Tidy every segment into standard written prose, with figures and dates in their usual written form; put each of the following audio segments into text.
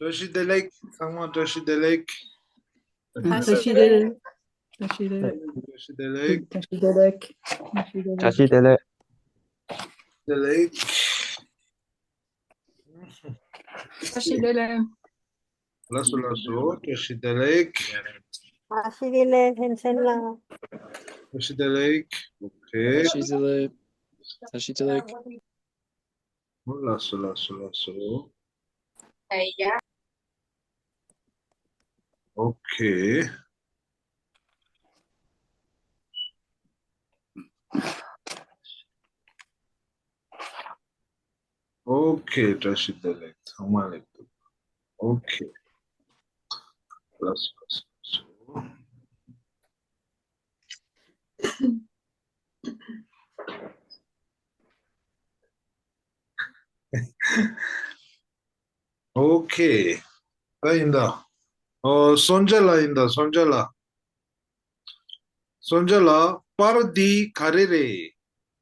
Toshidelek, someone Toshidelek. Toshidelek. Toshidelek. 다시 델레. Delek. Toshidelek. Lasso, Toshidelek. Toshidelek. Okay. Toshidelek. Lasso. Okay. Okay, Toshidelek. Okay. Lasso. Okay. Inda. Sonjala. Sonjala, par di karere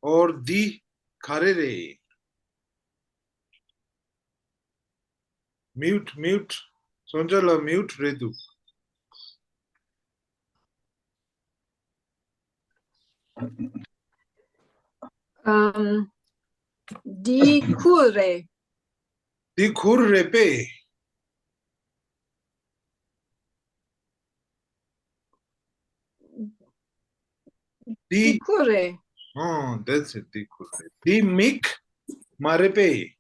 or di karere. Mute. Sonjala, mute redu. Di curre. Di kurrepe. Di curre. Oh, that's it. Di kurre. Di mik marepe.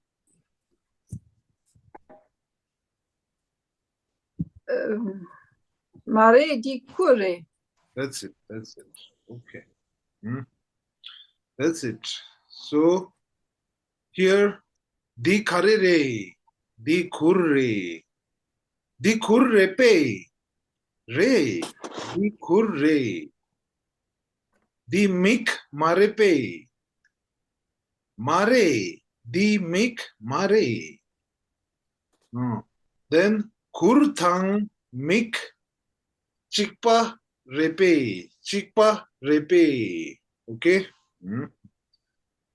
Mare di curre. That's it. Okay. That's it. So here, di karere, di kurre, di kurrepe, re, di kurre, di mik marepe, mare, di mik mare. Then kurthang mik chikpa repe. Okay.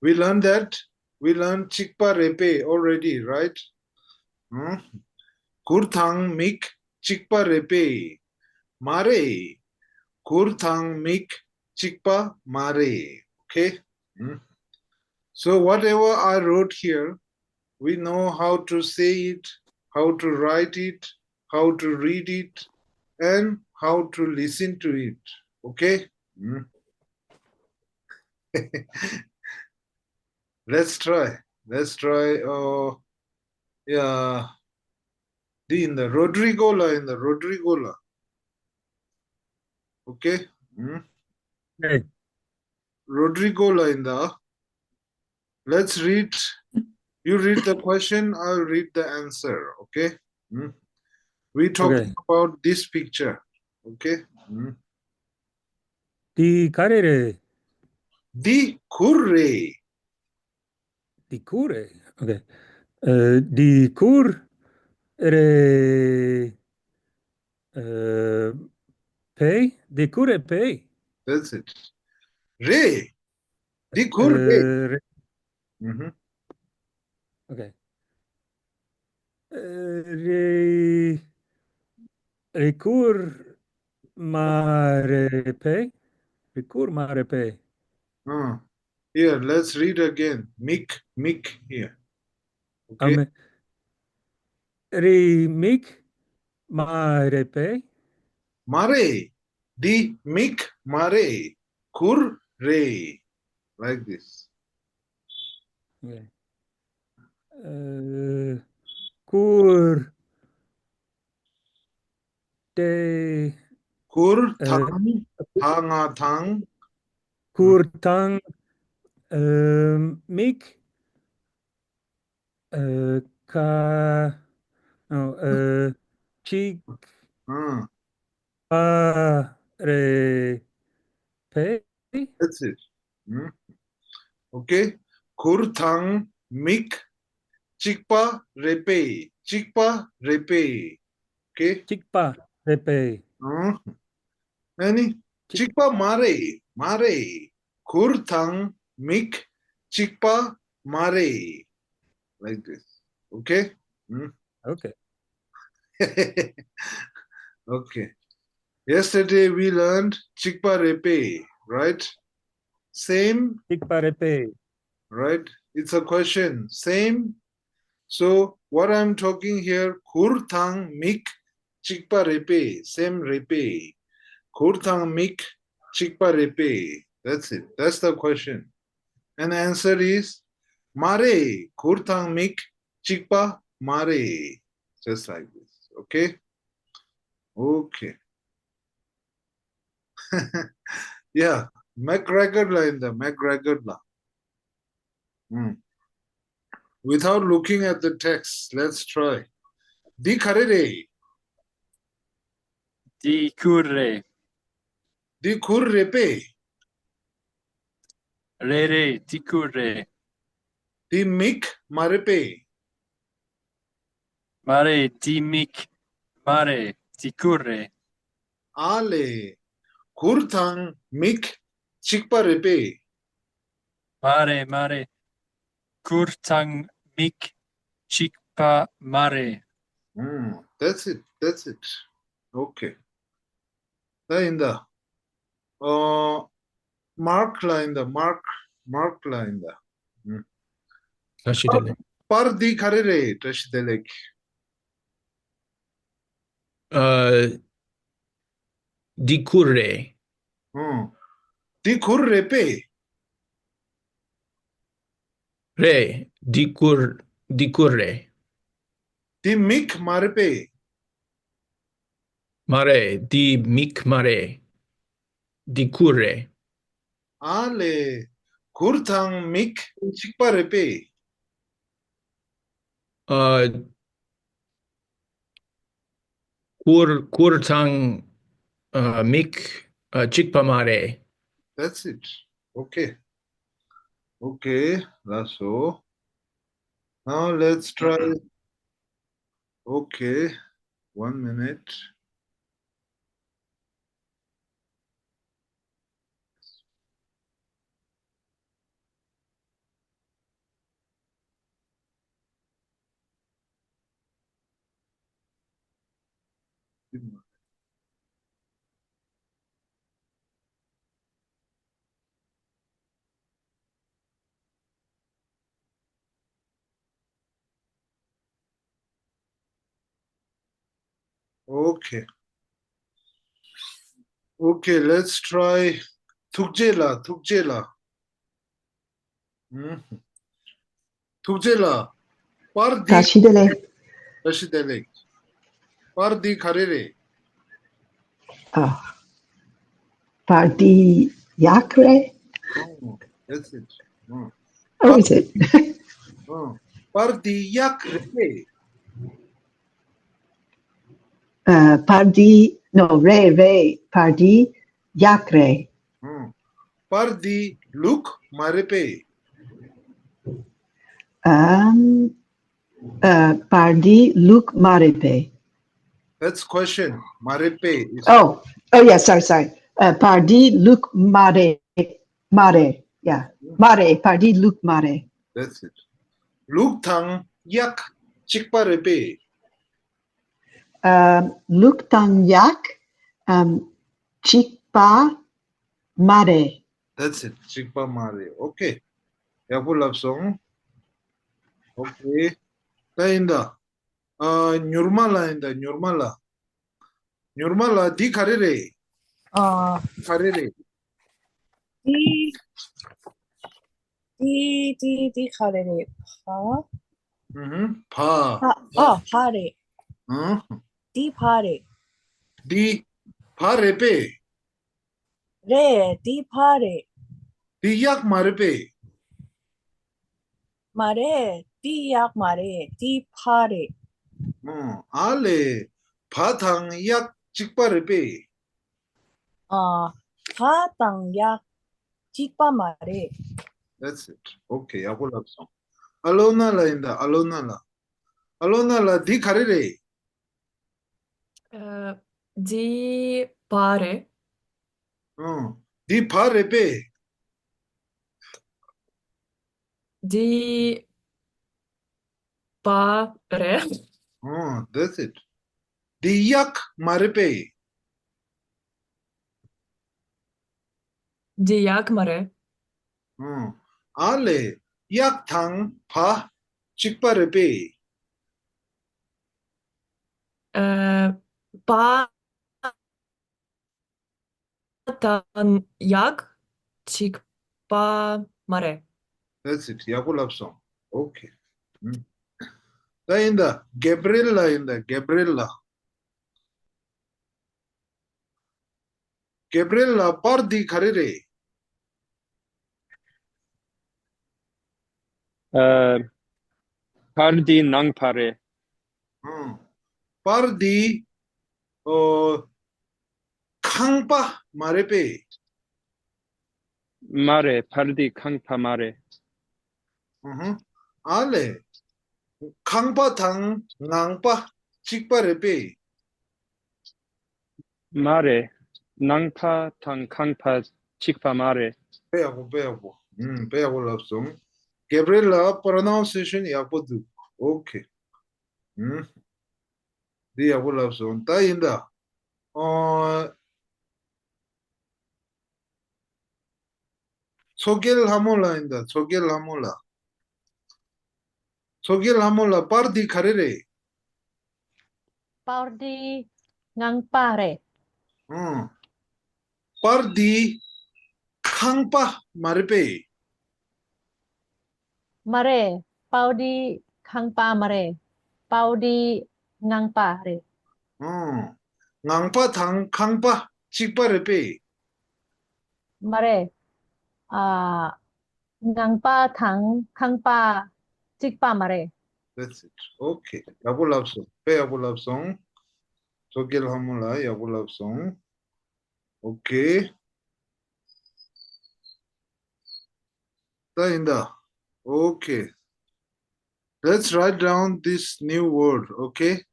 We learned that. We learned chikpa repe already, right? Kurthang mik chikpa repe. Mare. Kurthang mik chikpa mare. Okay. So whatever I wrote here, we know how to say it, how to write it, how to read it, and how to listen to it. Okay? Let's try. Yeah. In the Rodrigola. Okay? Hey. Rodrigola in the. Let's read. You read the question, I'll read the answer. Okay? We talking about this picture. Okay? Di carere. Di curre. Di cure. Okay. Di cur re pay. Di cure pay. That's it. Re. Di curre. Okay. Recur mare pay. Recur mare pay. Here, let's read again. Mick here. Okay. Remik mare pay. Mare. Di mick mare. Kur re. Like this. Okay. Kur de. Kur tang. Tanga tang. Kur tang. Mik. Ka. No. Chik. Re. Pay. That's it. Okay. Kur tang mik. Chikpa repe. Okay. Chikpa repe. Any? Chikpa mare. Kur tang mik. Chikpa mare. Like this. Okay? Okay. Okay. Yesterday we learned chikpa repe, right? Same, Chikpa repe. right? It's a question. Same. So what I'm talking here, kurthang mik chikpa repe, same repe. Kurthang mik chikpa repe. That's it. That's the question. And the answer is mare. Kurthang mik chikpa mare. Just like this. Okay? Okay. Yeah. McGregor la in the McGregor la. Without looking at the text, let's try. Di kharere. Di curre. Di khur repe. Re, di curre. Di mik marepe. Mare, di mic. Mare, di curre. Ale. Kurthang mik chikpa repe. Mare. Curtang mic. Chikpa mare. That's it. That's it. Okay. The mark line the mark line the. 다시 들래. Par di kharere. Tash delek. Di curre. Di khur repe. Re. Di curre. Di mik marepe. Mare. Di mic mare. Di curre. Ale. Kurthang mik chikpa repe. Kurtang mic chikpa mare. That's it. Okay. Okay. That's all. Now let's try. Okay. 1 minute. Okay. Okay, let's try Tukjela. Tukjela. Par di 다시 들래. dashi delek. Par di kharere. Party Yakre? That's it. Oh, is it? Par di yak repe. Party, no, Re, Party Yakre. Par di luk marepe. Party Luke Marepe. That's question. Marepe is. Oh, yeah, sorry. Party Luke Mare. Yeah. Mare, Party Luke Mare. That's it. Luk thang yak chikpa repe. Luke Tang Yak, Chikpa Mare. That's it. Chikpa mare. Okay. Yapu love song. Okay. Tainda. Nyurmala in the Nyurmala. Nyurmala di kharere. Kharere. di kharere. Pa. Pare. Di pare. Di pa repe. Re, di pare. Di yak marepe. Mare, di yak mare, di pare. Ale. Pa thang yak chikpa repe. Pa tang yak chikpa mare. That's it. Okay. Yapu love song. Alona la in the Alona la. Alona la di kharere. Di pare. Di pa repe. Di pare. That's it. Diyak marepe. Diyak mare. Ale yak thang pa chikpa repe. Pa tan yak chikpa mare. That's it. Yakulap song. Okay. The Gabriella. Gabriella pardi kharire. Pardi nang pare. Pardi khangpa marepe. Mare. Pardi kangpa mare. Ale khangpa thang ngangpa chikpa repe. Mare. Nangpa tang kangpa chikpa mare. Peago. Peago love song. Gabriella pronunciation yapodu. Okay. The yago love song. Ta inda. Sogel hamola inda. Sogel hamola pardi kharire. Pardi ngang pare. Pardi khangpa marepe. Mare. Paudi kang pa mare. Paudi ngang pare. Ngangpa thang khangpa chikpa repe. Mare. Ngang pa thang kang pa chikpa mare. That's it. Okay. Yago love song. Pe yago love song. Sogel hamola yago love song. Okay. Ta inda. Okay. Let's write down this new word. Okay.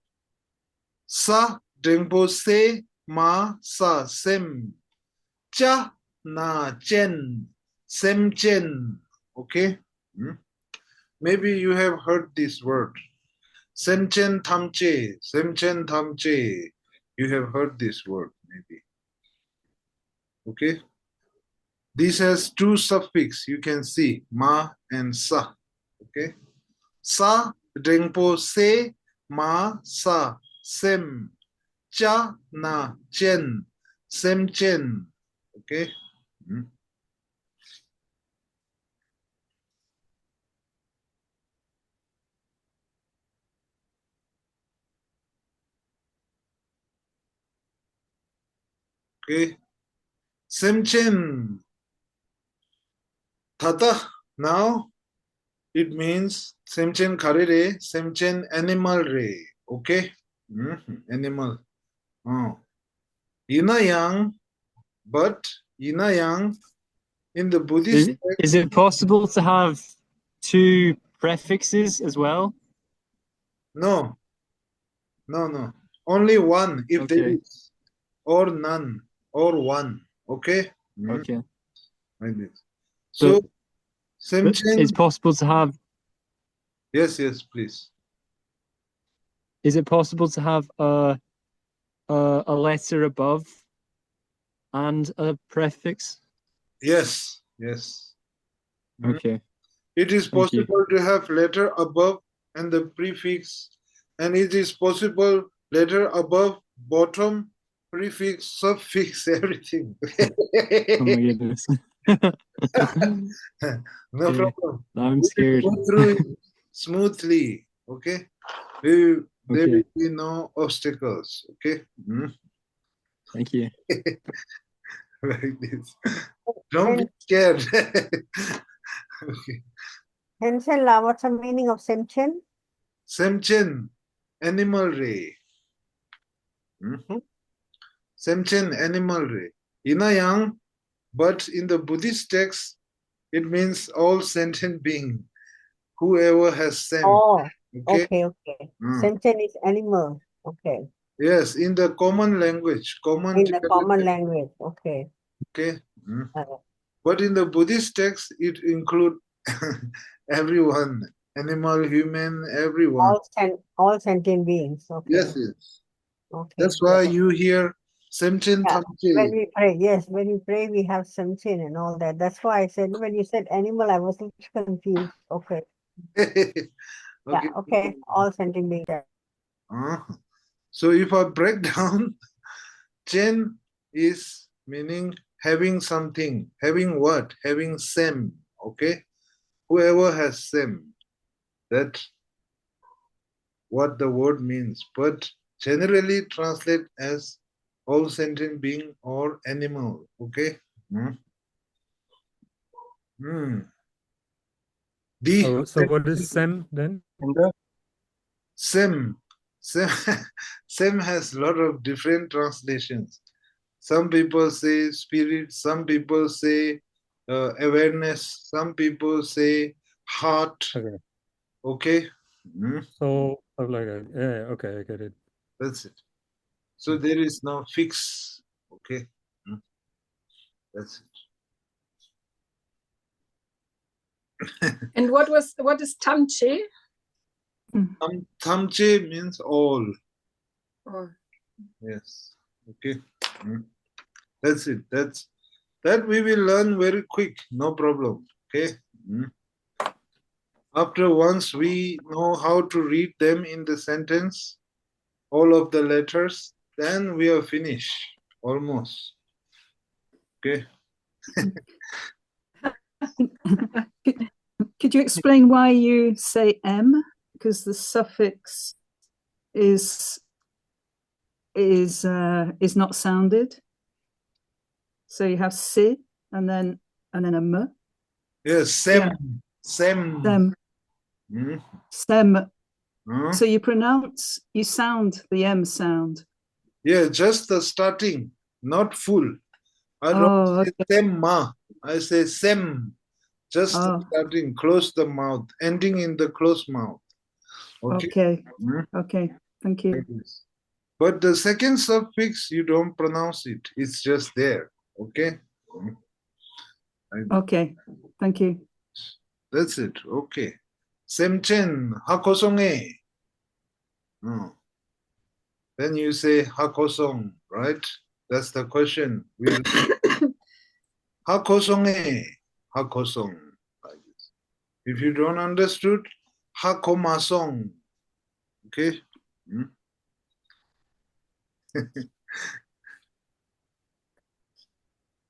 Sa dengpo se ma sa sem. Cha na chen. Sem chen. Okay. Maybe you have heard this word. Sem chen tamche. Sem chen tamche. You have heard this word maybe. Okay. This has two suffix. You can see ma and sa. Okay. Sa dengpo se ma sa sem cha na chen sem chen. Okay. Okay. Sem chen tata. Now it means semchen kharire, semchen animal re. Okay? Animal. Yinayang, but Yinayang in the Buddhist text, Is it possible to have two prefixes as well? No. Only one if there Okay. is, or none, or one. Okay? Okay. Like this. So semchen. It's possible to have. Yes, please. Is it possible to have a letter above and a prefix? Yes. Okay. It is Thank you. possible to have letter above and the prefix, and it is possible letter above, bottom, prefix, suffix, everything. Oh my goodness. No Okay. problem. I'm We scared. will go through it smoothly. Okay. There Okay. will be no obstacles. Okay. Thank you. Like this. Don't be scared. Okay. Hensela, what's the meaning of Semchen? Semchen, animal ray. Semchen, animal ray. Inayang, but in the Buddhist text, it means all sentient being, whoever has sem. Oh, Okay. okay. Semchen is animal. Okay. Yes, in the common language, In the common language. Okay. Okay. But in the Buddhist text, it includes everyone, animal, human, everyone. All sentient beings. Okay. Yes. Okay. That's why you hear Semchen Yeah, Thamche. when we pray, yes, when we pray, we have Semchen and all that. That's why I said, when you said animal, I was a little confused. Okay. Yeah, Okay. okay. All sentient beings. So if I break down, Chen is meaning having something. Having what? Having sem. Okay? Whoever has sem. That's what the word means. But generally translate as all sentient being or animal. Okay? Oh, so what is sem then? Sem. Sem has a lot of different translations. Some people say spirit, some people say awareness, some people say heart. Okay. Okay? So, like, yeah, okay, I get it. That's it. So there is no fix. Okay? That's it. And what is Tamche? Thamche means all. Oh. Yes. Okay. That's it. That we will learn very quick. No problem. Okay. After once we know how to read them in the sentence, all of the letters, then we are finished. Almost. Okay. Could you explain why you say M? Because the suffix is not sounded. So you have si and then a m. Yes, sem. Yeah. Sem. Sem. Sem. Huh? So you sound the M sound. Yeah, just the starting, not full. I don't say semma. I say sem. Just starting, close the mouth, ending in the closed mouth. Okay. Okay. Thank you. But the second suffix, you don't pronounce it. It's just there. Okay. Okay. Thank you. That's it. Okay. Semchen hakosonge. Then you say hakosong, right? That's the question. Hakosonge. Hakosong. Like this. If you don't understood, hakomasong. Okay.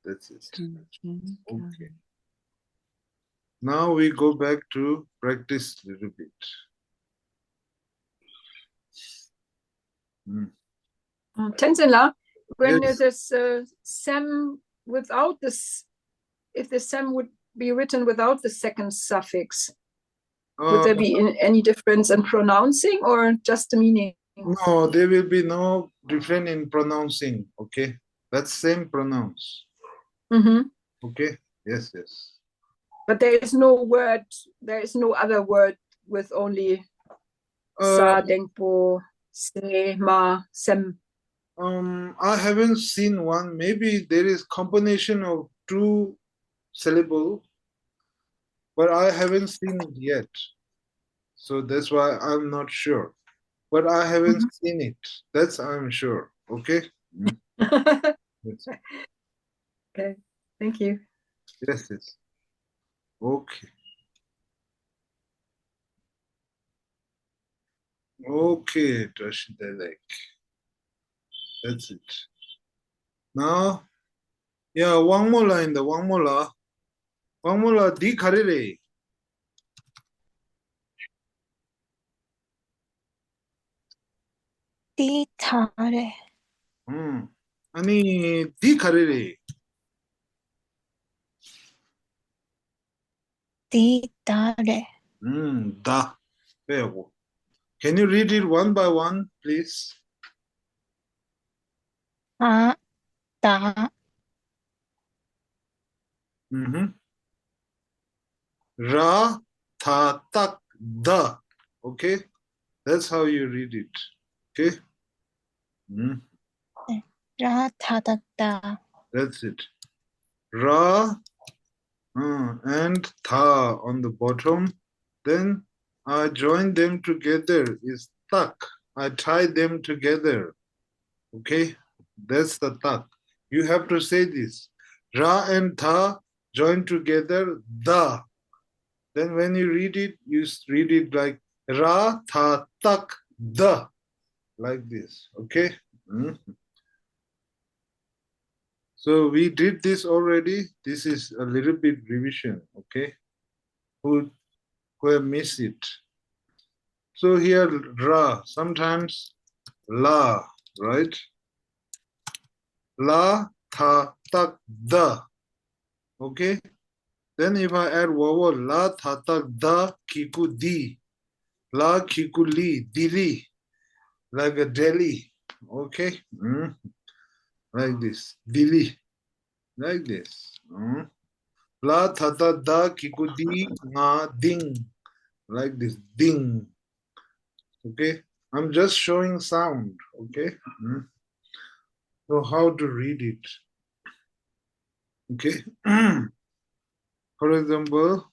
That's it. Okay. Now we go back to practice a little bit. Tenzela, when Yes. there's sem without this, if the sem would be written without the second suffix, would there be any difference in pronouncing or just the meaning? No, there will be no difference in pronouncing. Okay, that's same pronounce. Okay. Yes. But there is no word. There is no other word with only sa, dengpo, se, ma, sem. I haven't seen one. Maybe there is combination of two syllable, but I haven't seen it yet. So that's why I'm not sure. But I haven't seen it. That's I'm sure. Okay. Okay. Thank you. Yes. Okay. Okay, Trashidalek. That's it. Now, yeah, one more line. One more di karere. Di tare. Ani di karere. Di tare. Da. Can you read it one by one, please? A, da. Ra, tha, tak, da. Okay? That's how you read it. Okay? Ra, ta, da, da. That's it. Ra and tha on the bottom. Then I join them together is tak. I tie them together. Okay, that's the tak. You have to say this. Ra and tha join together, da. Then when you read it like ra, tha, tak, da. Like this. Okay. So we did this already. This is a little bit revision. Okay. Who have missed it? So here ra, sometimes la, right? La, tha, tak, da. Okay. Then if I add vowel, la, tha, tak, da, kiku, di. La, kiku, li, dili. Like a Delhi. Okay. Like this. Dili. Like this. La, tha, ta, da, kiku, di, nga, ding. Like this. Ding. Okay. I'm just showing sound. Okay. So how to read it? Okay. For example,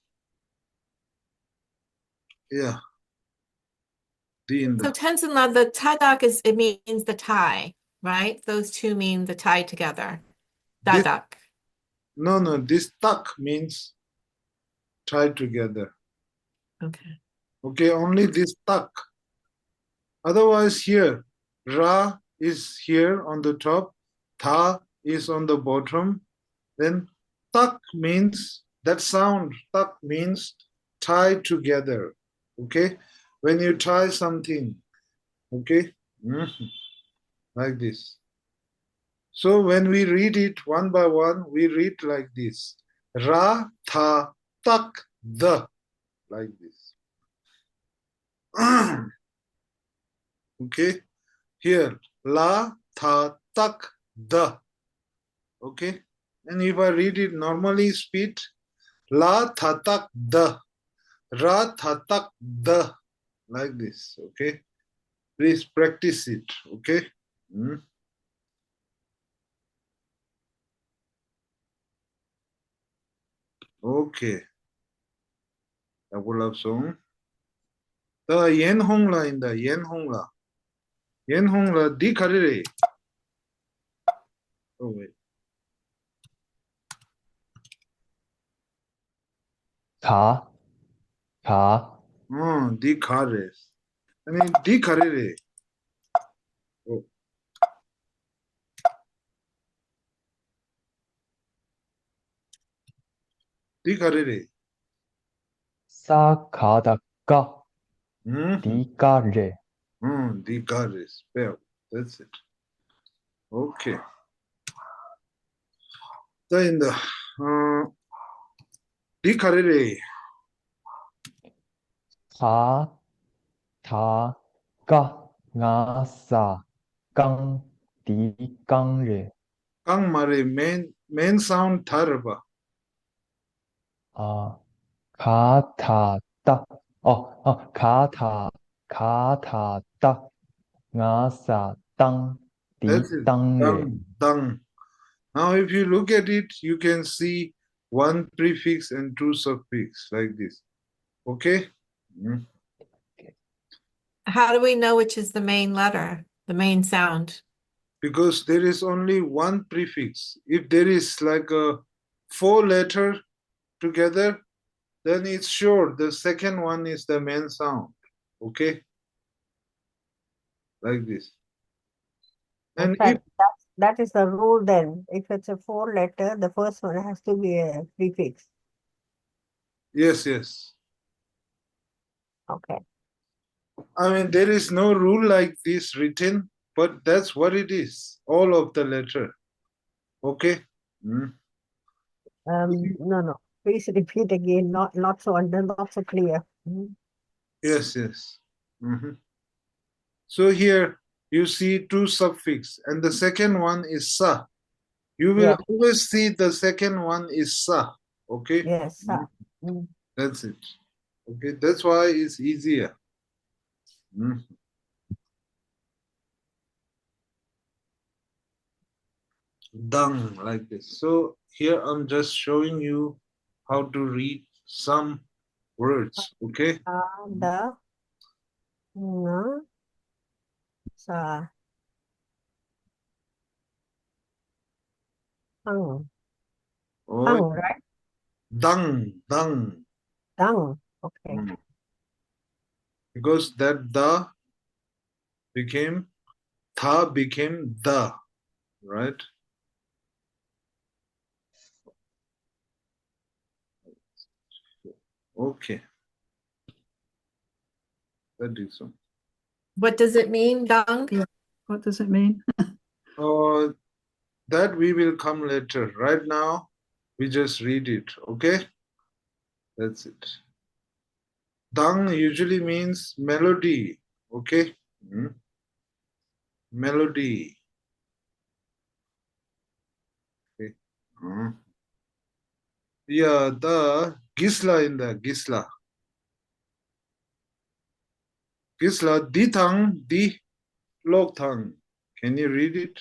yeah. So Tenzin, the tadak it means the tie, right? Those two mean the tie together. Dadak. No, this tak means tied together. Okay. Okay, only this tak. Otherwise here, ra is here on the top, tha is on the bottom, then tak means, that sound, tak means tie together. Okay, when you tie something, okay, like this. So when we read it one by one, we read like this. Ra, tha, tak, da. Like this. Okay. Here. La, tha, tak, da. Okay. And if I read it normally speed, la, tha, tak, da. Ra, tha, tak, da. Like this. Okay. Please practice it. Okay. Okay. Double love song. The yen hong la in the yen hong la. Yen hong la di karire. Oh wait. Ka. Di kare. I mean di karire. Oh. Di karire. Sa ka da ka. Di ka re. Di kare. Spell. That's it. Okay. Then the di karire. Ka. Ta. Ka. Nga sa. Kang. Di kang re. Kang mare main sound tarba. Ka ta ta. Ka ta ta. Nga sa tang. Di That's it. tang re. Dang. Now if you look at it, you can see one prefix and two suffix like this. Okay? How do we know which is the main letter, the main sound? Because there is only one prefix. If there is like a 4 letter together, then it's sure the second one is the main sound. Okay? Like this. And if that is the rule then. If it's a 4 letter, the first one has to be a prefix. yes. Okay. I mean, there is no rule like this written, but that's what it is. All of the letter. Okay? No. Please repeat again. Not so clear. Yes. So here you see two suffix, and the second one is sa. You will always see the second one is sa. Okay? Yes, sa. That's it. Okay, that's why it's easier. Dung, like this. So here I'm just showing you how to read some words. Okay? Da. Nga. Sa. Hung. Oh, Hung, right? dung. Dung. Okay. Because that the became, tha became the, right? Okay. That is so. What does it mean, dung? What does it mean? That we will come later. Right now, we just read it, okay? That's it. Dung usually means melody, okay? Melody. Okay. Yeah, the gisla in the gisla. Gisla, di thang, di lok thang. Can you read it?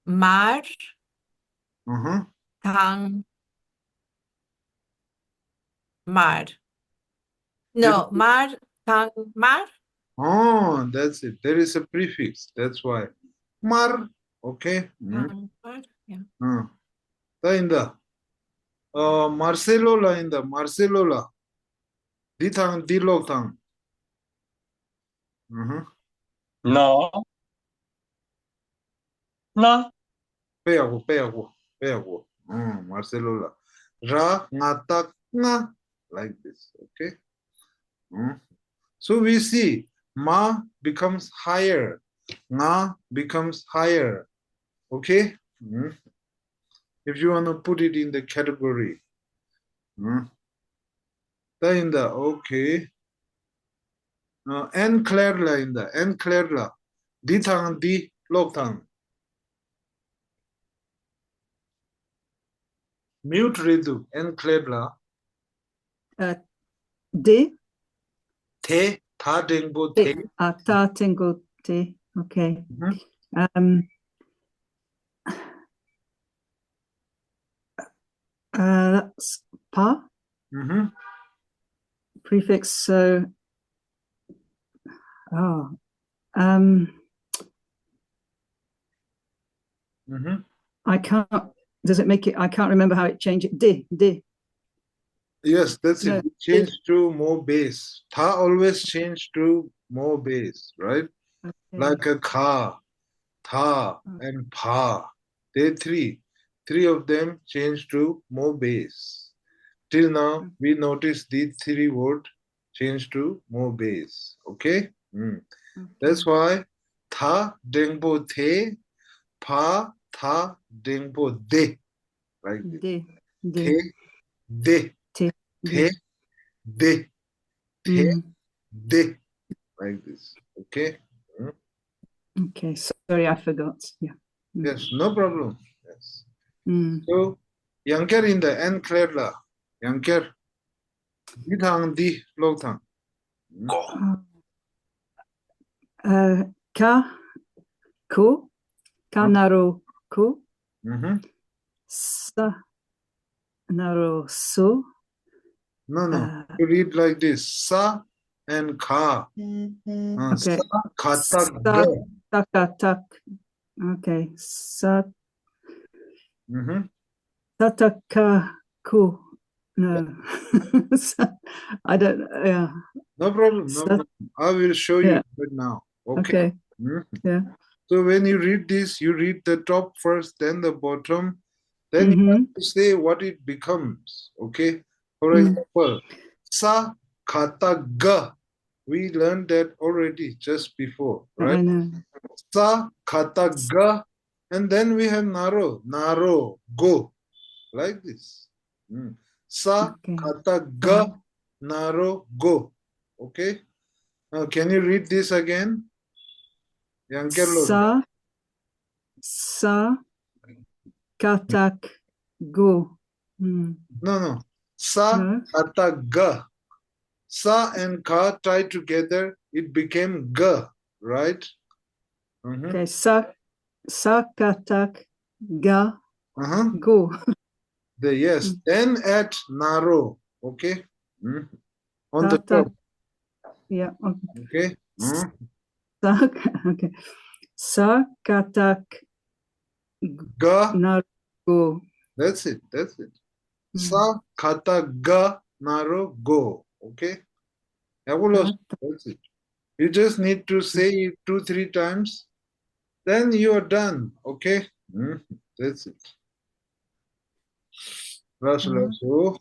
Mar, Uh-huh. tang, mar. No, mar, tang, mar. Oh, that's it. There is a prefix. That's why. Mar, okay? Tang, mar. Yeah. In the Marcelo la in the Marcelo la. Di thang, di lok thang. No. No. Peago. Marcelo la. Ra, nga, tak, nga. Like this, okay? So we see ma becomes higher, nga becomes higher, okay? If you want to put it in the category. In the, okay. En clair la in the, en clair la. Di thang, di lok thang. Mute redu, en clair la. De. Te, tha dengbo te. Ta tengo te. Okay. That's pa. Prefix. So. I can't. Does it make it? I can't remember how it changed it. De. Yes, that's it. We change to more bass. Tha always change to more bass, right? Okay. Like a ka, tha, and pa. They three of them change to more bass. Till now, we notice these three words change to more bass. Okay? That's why tha dengbo the, pa tha dengbo de. Like this. De. De. Te. The, de, de, like this. Okay. Okay. Sorry, I forgot. Yeah. Yes, no problem. Yes. So, Yanker in the N clear la. Yanker. Di thang di lok thang. Ka. Ku. Ka naro ku. Sa. Naro su. No. You read like this. Sa and ka. Okay. Sa kata ga. Tak. Okay. Sa. Tataka ku. No. I don't. Yeah. No problem. I will show you right now. Okay. Yeah. So when you read this, you read the top first, then the bottom. Then you have to say what it becomes. Okay. For example, sa kata ga. We learned that already just before, right? I know. Sa kata ga. And then we have naro, go. Like this. Sa kata ga, naro, go. Okay. Now, can you read this again? Sa katak go. No. Sa katak ga. Sa and ka tied together, it became ga, right? Okay. Sa katak ga go. Yes. Then add naro. Okay. On the top. Yeah. Okay. Okay. Sa katak Ga. narugo. That's it. That's it. Sa kata ga naro go. Okay. That's it. You just need to say it 2-3 times. Then you are done. Okay. That's it. Rasu.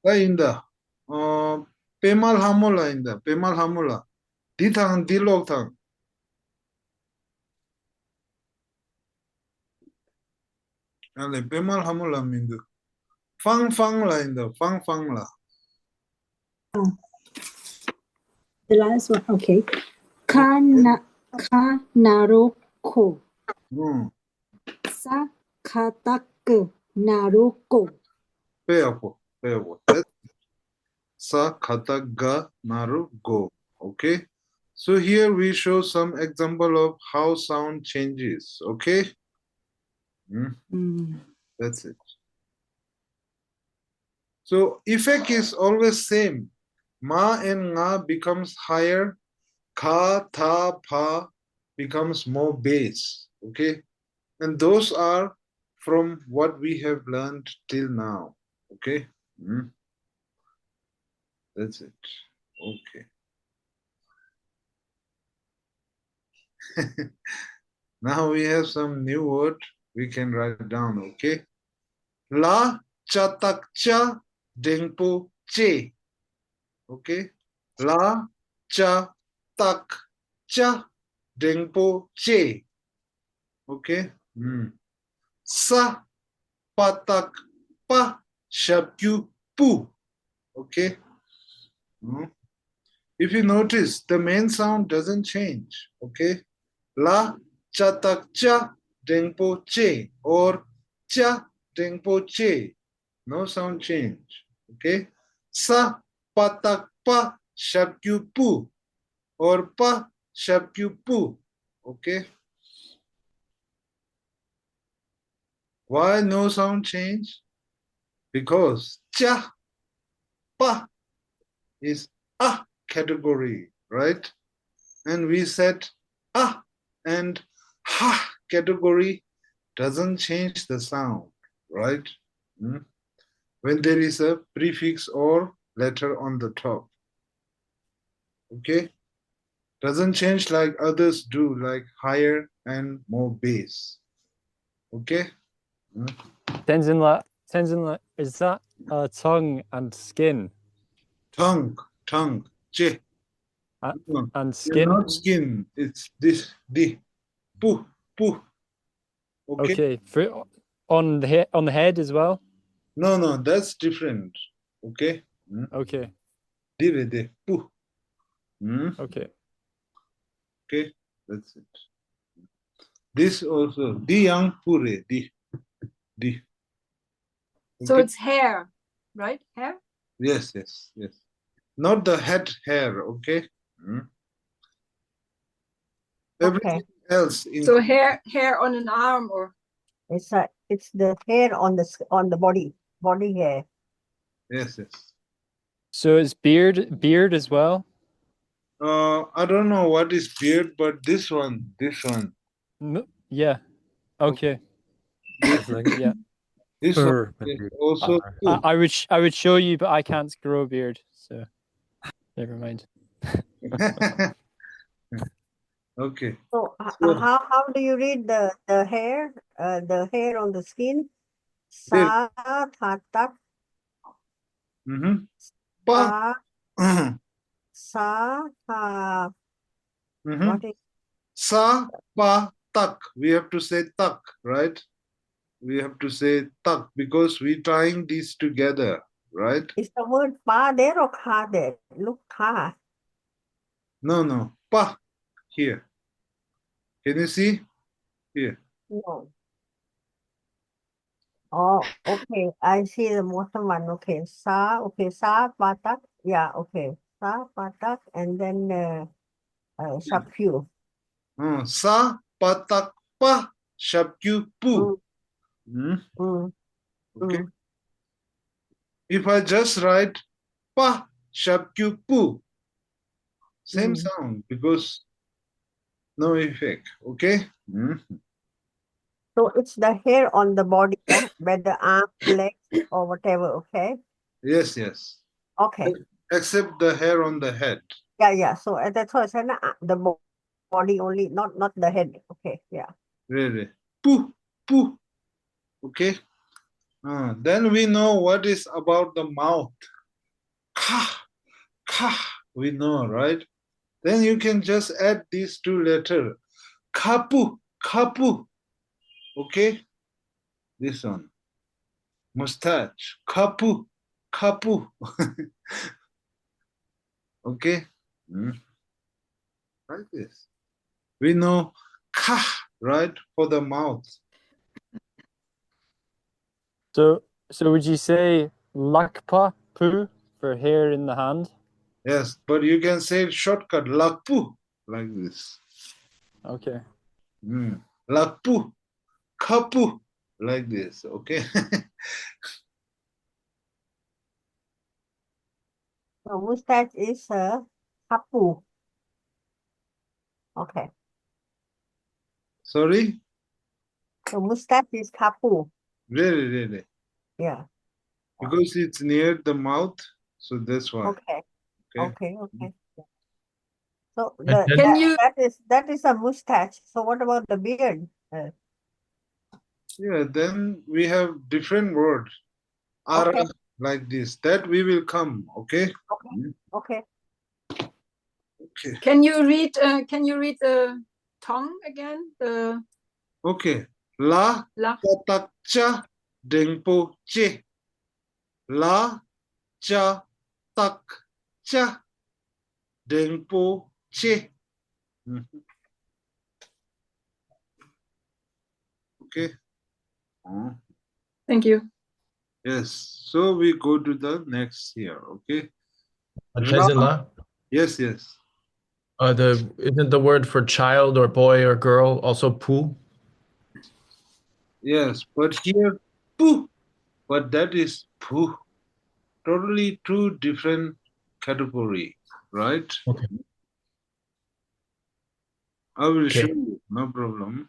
Inda. Pemal hamula inda. Pemal hamula. Ditang dilog tang. Ale pemal hamula mindu. Fang fang la inda. Fang fang la. The last one, okay. Kanaroko. Sa katak naroko. Peapo. That's Sa kata ga naru go. Okay. So here we show some example of how sound changes. Okay. That's it. So effect is always same. Ma and nga becomes higher. Ka, ta, pa becomes more bass. Okay. And those are from what we have learned till now. Okay. That's it. Okay. Now we have some new word we can write down. Okay. La chatak cha dengpo che. Okay. La cha tak cha dengpo che. Okay. Sa patak pa shapyu pu. Okay. If you notice, the main sound doesn't change. Okay. La chatak cha dengpo che or cha dengpo che. No sound change. Okay. Sa patak pa shapyu pu or pa shapyu pu. Okay. Why no sound change? Because cha pa is a category, right? And we said and ha category doesn't change the sound, right? When there is a prefix or letter on the top. Okay? Doesn't change like others do, like higher and more bass. Okay? Tenzin, is that tongue and skin? Tongue, che. And skin? Not skin, it's this, pu. Okay. On the head as well? No, that's different. Okay. Okay. De pu. Okay. Okay, that's it. This also di yang pure di. Okay. So it's hair, right? Hair? Yes. Not the head hair, okay? Everything else. So hair on an arm or? It's the hair on the body hair. Yes. So it's beard as well? I don't know what is beard, but this one. Yeah. Okay. Yeah. This one is also. I would show you, but I can't grow a beard, so never mind. Okay. So how do you read the hair? The hair on the skin. Sa katak. Pa. Sa what is Sa pa tak. We have to say tak, right? We have to say tak because we're tying these together, right? Is the word pa there or ka there? Look, ka. No. Pa here. Can you see? Here. No. Oh, okay. I see the bottom one. Okay. Sa patak. Yeah, okay. Sa patak and then shapyu. Sa patak pa shapyu pu. Okay. If I just write pa shapyu pu, same sound because no effect. Okay. So it's the hair on the body, yeah? Where the arms, legs, or whatever, okay? Yes, yes. Okay. Except the hair on the head. Yeah. So that's why I said the body only, not the head. Okay, yeah. Really. Poo, poo. Okay. Then we know what is about the mouth. Ka, ka. We know, right? Then you can just add these two letters. Kapu, kapu. Okay. This one. Mustache. Kapu, kapu. Okay. Like this. We know ka, right, for the mouth. So would you say lakpa pu for hair in the hand? Yes, but you can say shortcut lakpu like this. Okay. Lakpu, kapu like this. Okay. So mustache is kapu. Okay. Sorry? So mustache is kapu. Really. Yeah. Because it's near the mouth, so that's why. Okay. So Can that is a mustache. So what about the beard? Yeah, then we have different words. Ara, like this. That we will come, okay? Okay. Can you read the tongue again? Okay. La tatakcha dengpo che. La cha tak cha dengpo che. Okay. Thank you. Yes. So we go to the next here. Okay. La? Yes. Isn't the word for child or boy or girl also pu? Yes, but here pu, but that is pu. Totally two different category, right? Okay. I will show you, no problem.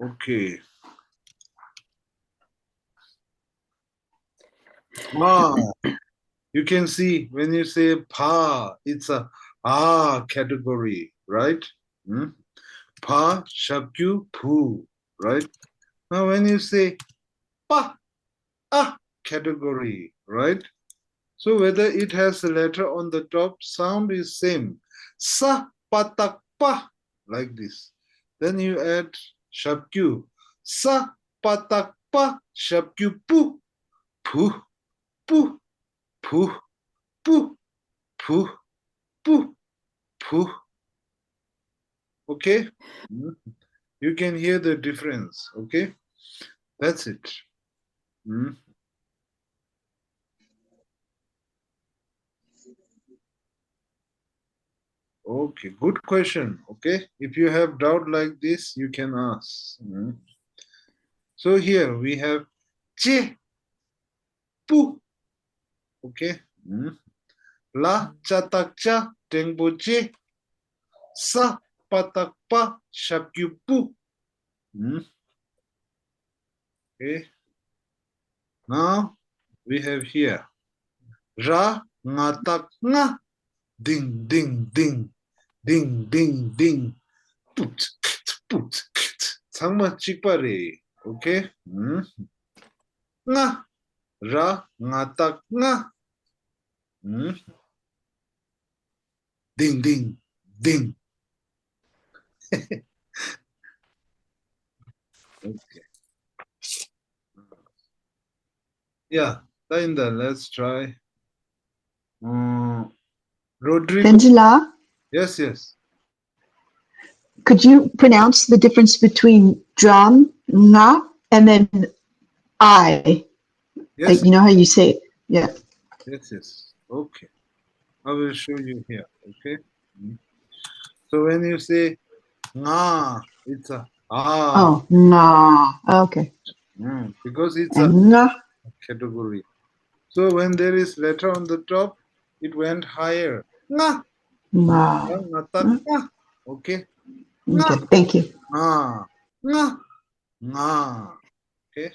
Okay. You can see when you say pa, it's a category, right? Pa, shabkyu, pu, right? Now when you say pa, category, right? So whether it has a letter on the top, sound is same. Sa, patak, pa, like this. Then you add shabkyu. Sa, patak, pa, shabkyu, pu, pu, pu, pu, pu, pu, pu, pu. Okay? You can hear the difference, okay? That's it. Okay, good question. Okay, if you have doubt like this, you can ask. So here we have che, pu. Okay. La chatak cha tengbo che. Sa patak pa shapyu pu. Okay. Now we have here ra ngatak nga. Ding ding ding. Ding ding ding. Put put. Sangma chikpare. Okay. Nga. Ra ngatak nga. Ding ding ding. Okay. Yeah, Linda, let's try. Rodrigo. Angela, Yes. could you pronounce the difference between drum, nga, and then I? Yes. Like, you know how you say it? Yeah. Yes. Okay. I will show you here. Okay. So when you say nga, it's a Oh, nga. Okay. because it's And nga. a category. So when there is letter on the top, it went higher. Nga. Ma. Ngatak nga. Okay. Okay, thank you. Nga. Nga. Nga. Okay.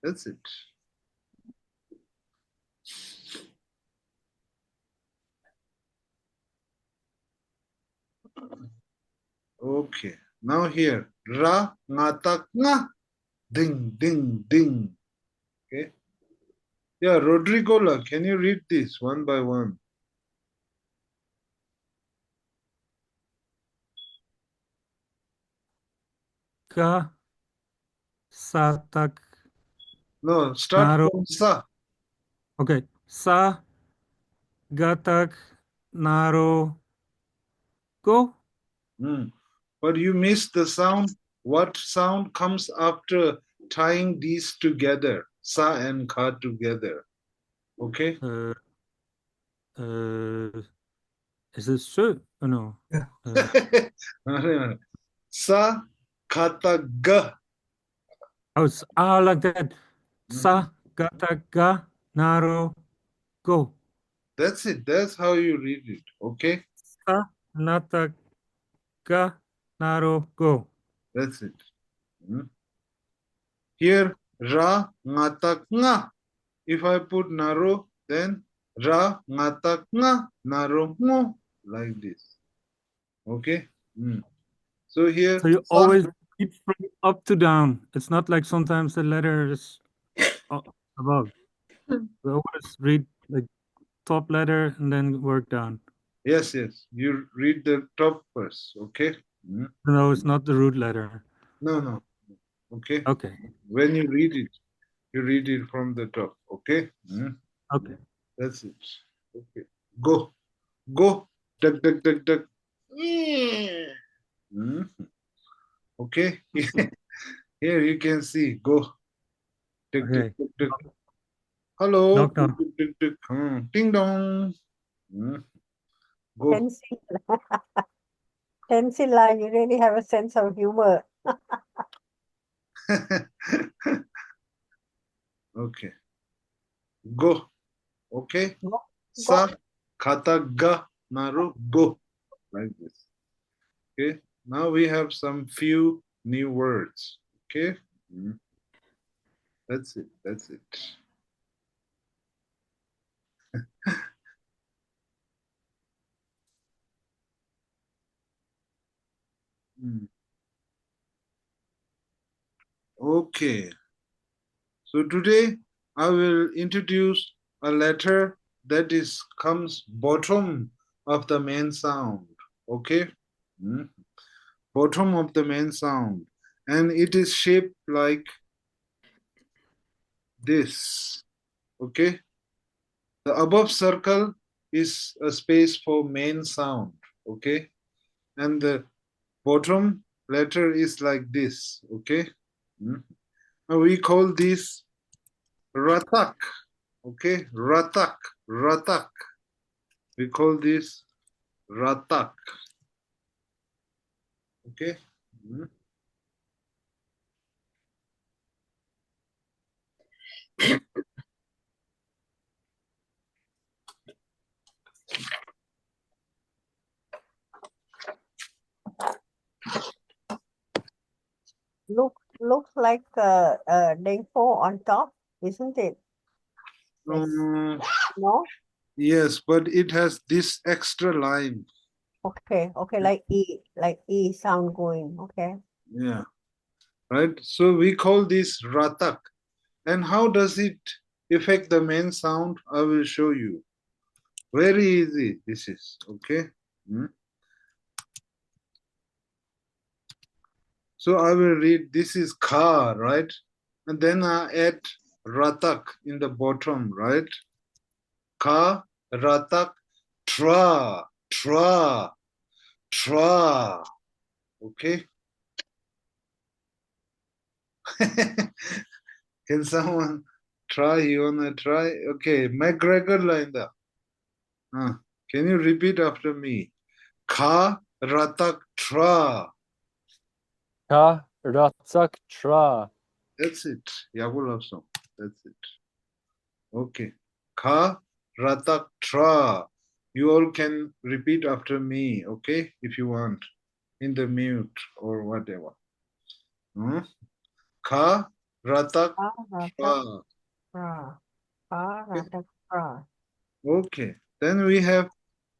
That's it. Okay. Now here. Ra. Ngatak nga. Ding, ding, ding. Okay. Yeah, Rodrigo, can you read this one by one? Ka. Satak. No, start Naro. from sa. Okay. Sa. Gatak. Naro. Go. But you missed the sound. What sound comes after tying these together? Sa and ka together. Okay? Is it so? Oh, no. Sa kata ga. Oh, it's like that. Sa. Gatak. Ga. Naro. Go. That's it. That's how you read it. Okay? Sa. Nata. Ga. Naro. Go. That's it. Here, ra ngatak nga. If I put naro, then ra ngatak nga naro ngo, like this. Okay? So here, So you always read from up to down. It's not like sometimes the letter is above. We always read like top letter and then work down. Yes, yes. You read the top first. Okay? No, it's not the root letter. No, no. Okay? Okay. When you read it from the top. Okay? Okay. That's it. Okay. Go. Go. Duck, duck, duck, duck. Okay? Here you can see. Go. Duck, Okay. duck, duck, duck. Hello. Knock, knock. Duck, duck, duck, duck. Ding dong. Go. Pencil. Pencil line, you really have a sense of humor. Okay. Go. Okay? Go. Sa kata ga naru go. Like this. Okay? Now we have some few new words. Okay? That's it. That's it. Okay. So today I will introduce a letter that comes bottom of the main sound. Okay? Bottom of the main sound. And it is shaped like this. Okay? The above circle is a space for main sound. Okay? And the bottom letter is like this. Okay? We call this ratak. Okay? Ratak. Ratak. We call this ratak. Okay? Looks like Dengpo on top, isn't it? Yes. No? Yes, but it has this extra line. Okay, okay, like E sound going, okay. Yeah. Right? So we call this ratak. And how does it affect the main sound? I will show you. Very easy this is. Okay? So I will read, this is ka, right? And then I add ratak in the bottom, right? Ka, ratak, tra, tra, tra. Okay? Can someone try? You wanna try? Okay, McGregor line da. Can you repeat after me? Ka, ratak, tra. Ka. Ratak. Tra. That's it. Yagul song. That's it. Okay. Kha, ratak, tra. You all can repeat after me, okay? If you want, in the mute or whatever. Kha, ratak, Ka, ratak, tra. tra. Ka, ratak, tra. Okay. Then we have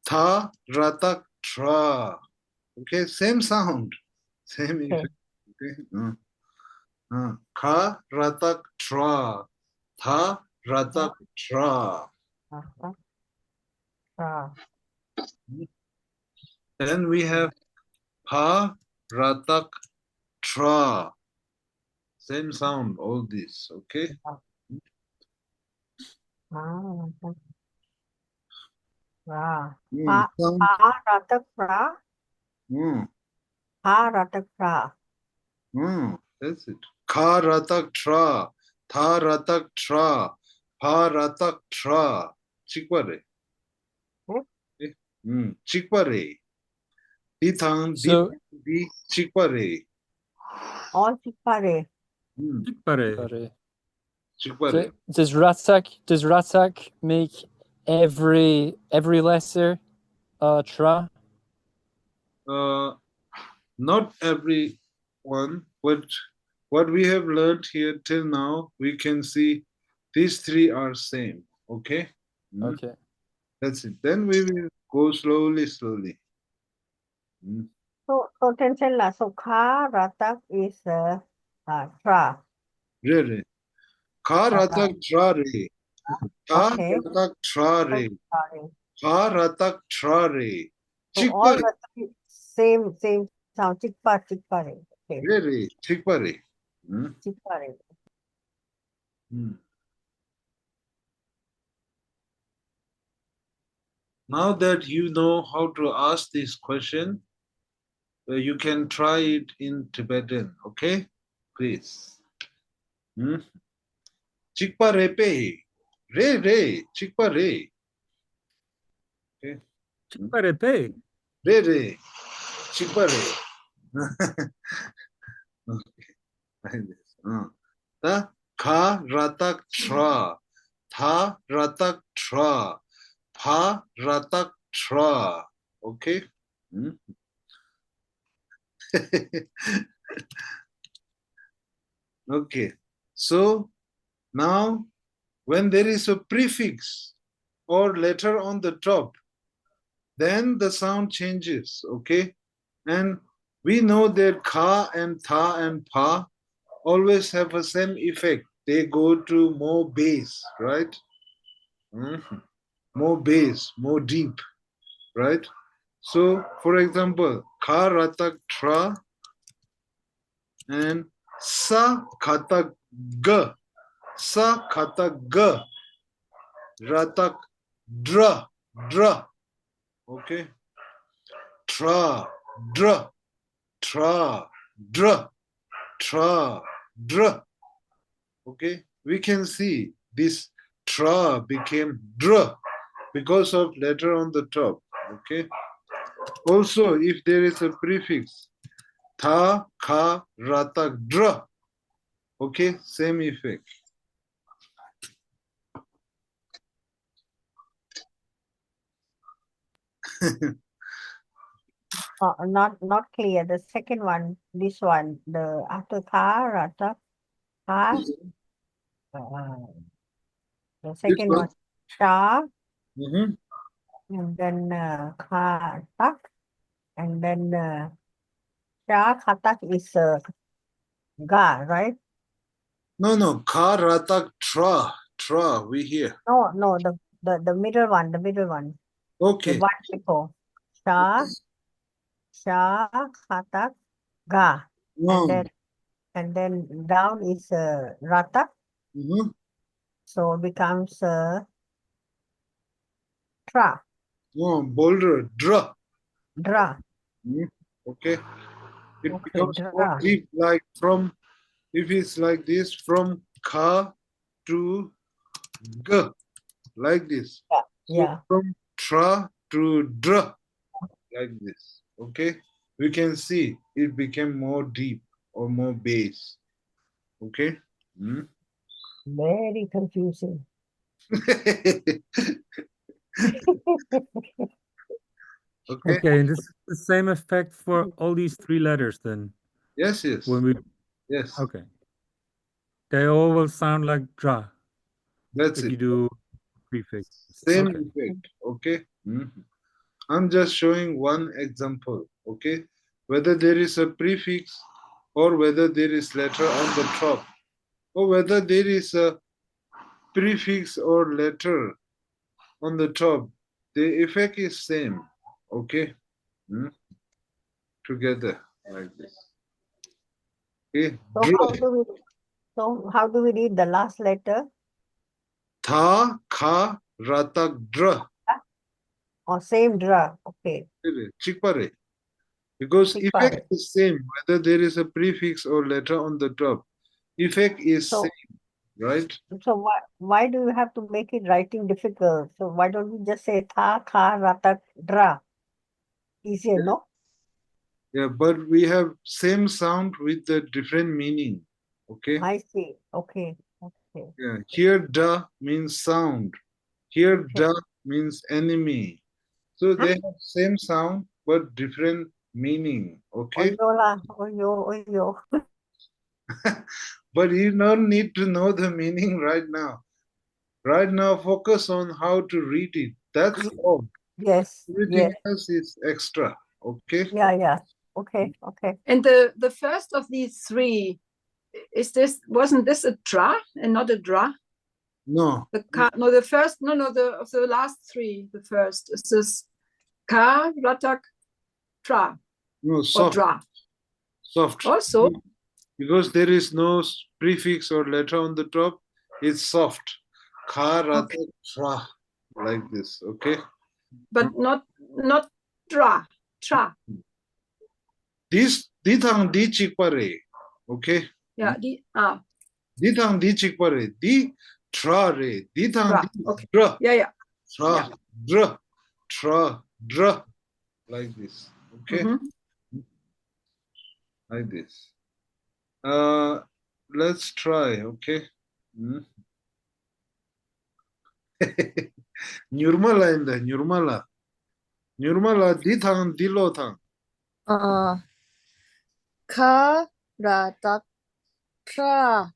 tha, ratak, tra. Okay, same sound, same Okay. effect. Okay. Kha, ratak, tra. Tha, ratak, tra. Ratak, tra. Then we have pa, ratak, tra. Same sound, all this, okay? Ratak, tra. Sound. Pa, ratak, tra. Mm, Pa, ratak, tra. that's it. Kha, ratak, tra. Tha, ratak, tra. Pa, ratak, tra. Chikpare. Okay. Chikpare. Dithang, So, di, chikpare. All chikpare. Chikpare. so Chikpare. does ratak make every lesser tra? Not every one, but what we have learned here till now, we can see these three are same. Okay? Okay. That's it. Then we will go slowly. So Tencent lah. So Ka, ratak is tra. Re. Kha ratak tra re. Kha Okay. ratak tra re. Sorry. Kha ratak tra re. So all Chikpa the same sound. Chikpare. Okay. re. Chikpa re. Chikpare. Now that you know how to ask this question, you can try it in Tibetan, okay? Please. Chikpa repe. Re. Chikpa re. Okay. Chikpare pe. Re. Chikpa re. Okay. Like this. Ta kha ratak tra. Tha ratak tra. Pa ratak tra. Okay? Okay. So now when there is a prefix or letter on the top, then the sound changes, okay? And we know that kha and tha and pa always have the same effect. They go to more bass, right? More bass, more deep, right? So, for example, kha ratak tra and sa khatak ga. Sa khatak ga. Ratak dra. Okay? Tra, dra, tra, dra. Okay? We can see this tra became dra because of letter on the top. Okay? Also, if there is a prefix, tha, kha, ratak, dra. Okay? Same effect. Not clear. The second one, this one, the after Ka, ratak, Ka. The second one, Sha, and then Ka, tak, and then Sha, Khatak is Ga, right? No, kha, ratak, tra, we hear. No, the middle one, Okay. the one before. Sha, Khatak, Ga, and then down is Ratak. So it becomes Tra. Oh, bolder, dra. Okay. It becomes more deep, like from, if it's like this, from ka to g, like this. Yeah. So from tra to dra, like this. Okay. We can see it became more deep or more bass. Okay. Very confusing. Okay. Okay, and this is the same effect for all these three letters then. Yes, yes. When we Yes. okay. They all will sound like dra That's if it. you do prefix. Same Okay. effect. Okay. I'm just showing one example. Okay. Whether there is a prefix or whether there is letter on the top, or whether there is a prefix or letter on the top, the effect is same. Okay. Together like this. Okay. So how do we read the last letter? Tha, kha, ratak, dra. Or same dra. Okay. Chikpare. Because Chikpare. effect is same, whether there is a prefix or letter on the top. Effect is same, right? So why do you have to make it writing difficult? So why don't we just say tha, kha, ratak, dra? Easier, no? Yeah, but we have same sound with the different meaning. Okay. I see. Okay. Okay. Yeah. Here da means sound. Here da means enemy. So they have same sound but different meaning. Okay. Oyola, oyo. But you don't need to know the meaning right now. Right now, focus on how to read it. That's all. Yes. Everything Yes. else is extra. Okay. Yeah. Okay. And the first of these three, wasn't this a dra and not a dra? No. The first, of the last three, the first is this ka, ratak, tra. No, soft. Or dra. Soft. Also. Because there is no prefix or letter on the top, it's soft. Ka, ratak, tra. Like this. Okay. But not dra. Tra. This dithang di chikpare. Okay. Yeah. Dithang di chikpare. Di tra re. Dithang di okay. dra. Yeah. Tra, dra, tra, dra. Like this. Okay. Like this. Let's try. Okay. Nurmala in the Nurmala. Nurmala dithang dilotang. Ka ratak tra.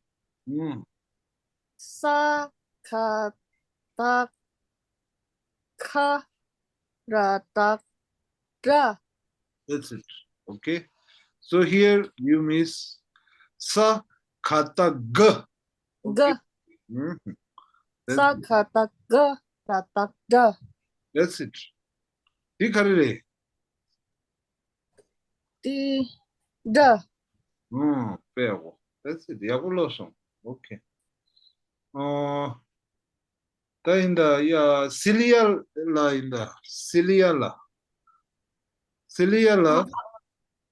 Sa ka tak ka ratak dra. That's it. Okay. So here you miss sa kata g. G. Sa kata g ratak dra. That's it. Di karire. Di da. Pero. That's it. Yagulosong. Okay. Da in the cilia la in the cilia la. Cilia la.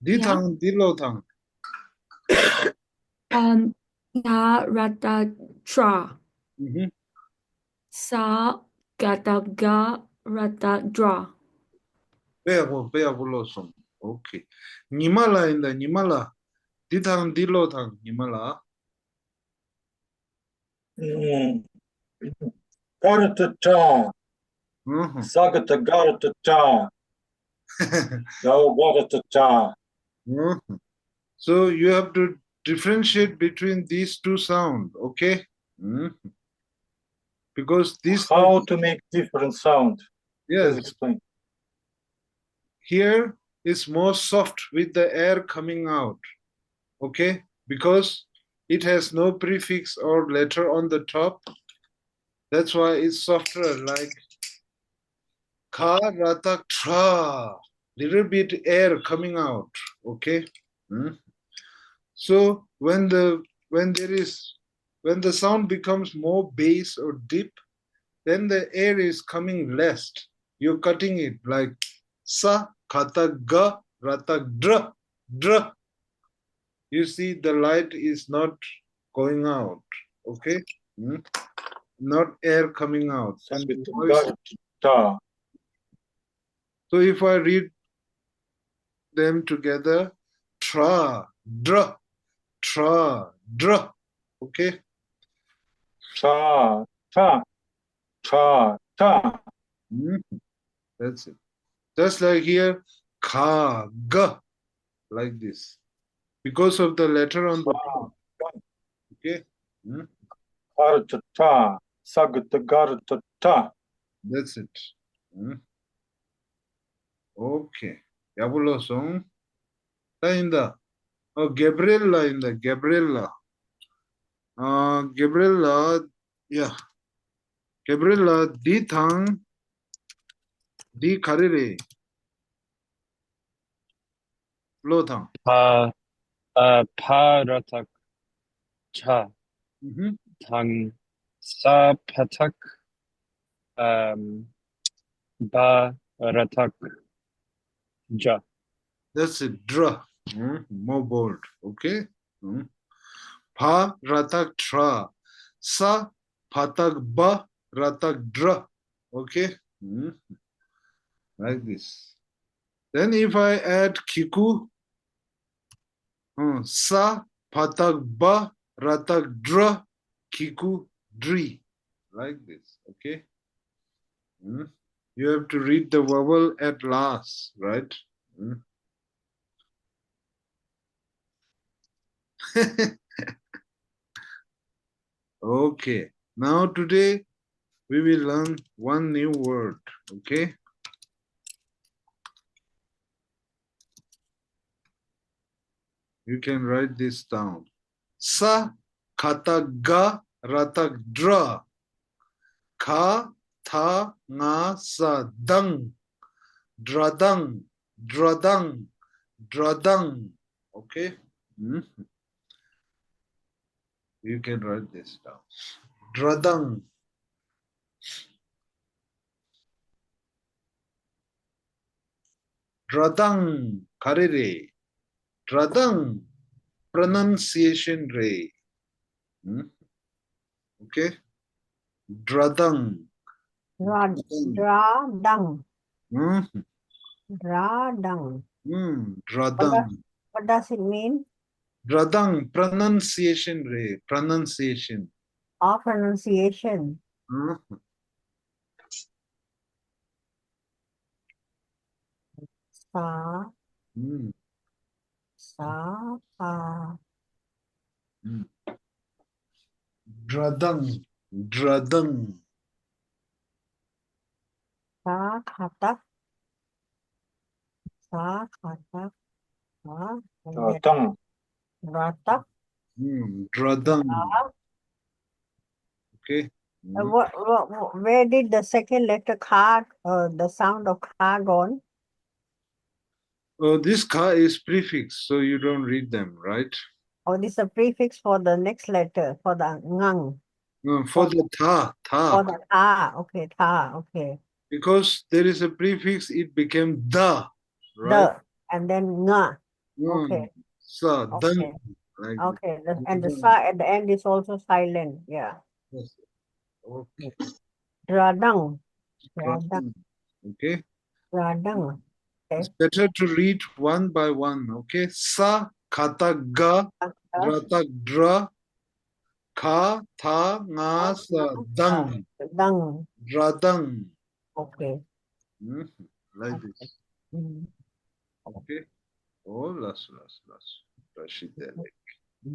Dithang dilotang. Ya rata tra. Sa gata ga rata dra. Pero losong. Okay. Nimala in the Nimala. Dithang dilotang. Nimala. Garata ta. Sagata garata ta. No garata ta. So you have to differentiate between these two sounds, okay? Because this. How to make different sound? Yes. Please explain. Here is more soft with the air coming out, okay? Because it has no prefix or letter on the top. That's why it's softer, like ka, ratak, tra. Little bit air coming out, okay? So when the sound becomes more bass or deep, then the air is coming less. You're cutting it like sa, kata, ga, rata, dra, dra. You see the light is not going out, okay? Not air coming out. So if I read them together, tra, dra, tra, dra. Okay? Tra, tra. cha, cha. That's it. Just like here, ka, ga, like this. Because of the letter on the top. Okay. Garta ta, sagata garta ta. That's it. Okay. Yabulo song. Inda. Oh, Gabriella in the Gabriella. Gabriella, yeah. Gabriella, di thang, di karire. Lo thang. Paratak cha. Tang sa patak ba ratak ja. That's it. Dra. More bold. Okay. Pa ratak tra. Sa patak ba ratak dra. Okay. Like this. Then if I add kiku, sa patak ba ratak dra kiku dri. Like this. Okay. You have to read the vowel at last, right? Okay. Now today we will learn one new word. Okay. You can write this down. Sa katak ga ratak dra. Ka tha nga sa dang. Dradang. Dradang. Dradang. Okay. You can write this down. Dradang. Dradang. Karire. Dradang. Pronunciation re. Okay. Dradang. Dradang. Dradang. Dradang. What does it mean? Dradang. Pronunciation re. Pronunciation. Pronunciation. Sa. Sa. Pa. Dradang. Dradang. Sa katak. Sa katak. Ratang. Ratak. Dradang. Okay. Where did the second letter ka, the sound of ka gone? This ka is prefix, so you don't read them, right? Oh, this is a prefix for the next letter, for the ngang. For the tha. For the tha. Okay, tha. Okay. Because there is a prefix, it became da, right? The, and then nga. Okay. Sa, okay. dang. Like Okay. And the sa at the end is also silent. Yeah. Yes. Okay. Radang. Radang. Okay. Radang. Okay. It's better to read one by one. Okay. Sa, kata, ga, rata, dra, ka, tha, nga, sa, dang. Dang. Radang. Okay. Like this. Okay. Oh, las.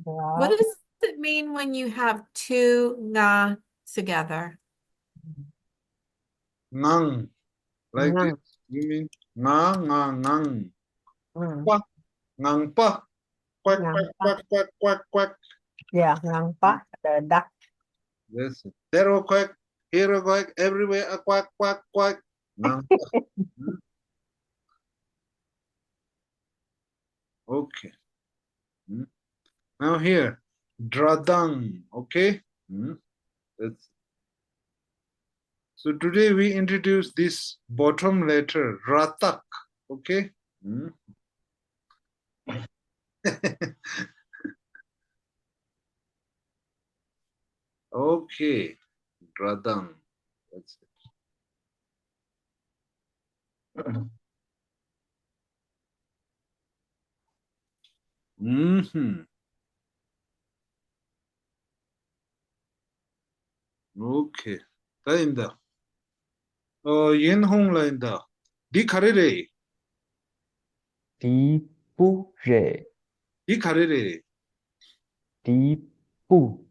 What does it mean when you have two nga together? Ngang. Like this. You mean nga, ngang. Pa, ngang pa. Quack, quack, quack, quack, quack, quack. Yeah, ngang pa, the duck. Yes. There a quack, here a quack, everywhere a quack, quack, quack. Ngang pa. Okay. Now here, dradang. Okay. That's so today we introduce this bottom letter, ratak. Okay. Okay. Dradang. That's it. Okay. Tainda. Yen Hong Lainda. Di Karere. Di bu re. Di Karere. Di bu